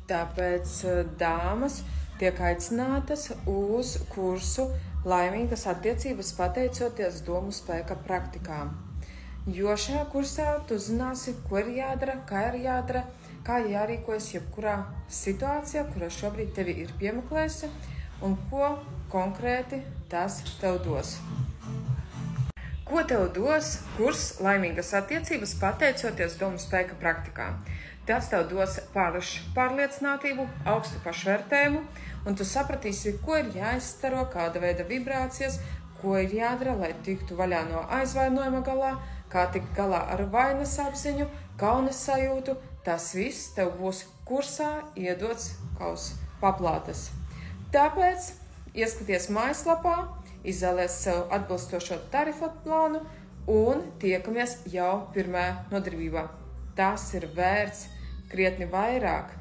Tāpēc dāmas tiek aicinātas uz kursu Laimīgas attiecības pateicoties domu spēka praktikām. Jo šajā kursā tu zināsi, ko ir jādara, kā jārīkojas jebkurā situācijā, kurā šobrīd tevi ir piemeklējusi, un ko konkrēti tas tev dos. Ko tev dos kurs Laimīgas attiecības pateicoties domu spēka praktikām? Tas tev dos pārliecinātību, augstu pašvērtējumu, un tu sapratīsi, ko ir jāizstaro, kāda veida vibrācijas, ko ir jādara, lai tiktu vaļā no aizvainojuma galā, kā tikt galā ar vainas apziņu, kaunas sajūtu. Tas viss tev būs kursā iedots kā uz paplātes. Tāpēc ieskaties mājaslapā, izvēlies sev atbilstošo tarifu plānu un tiekamies jau pirmajā nodarbībā. Tas ir vērts krietni vairāk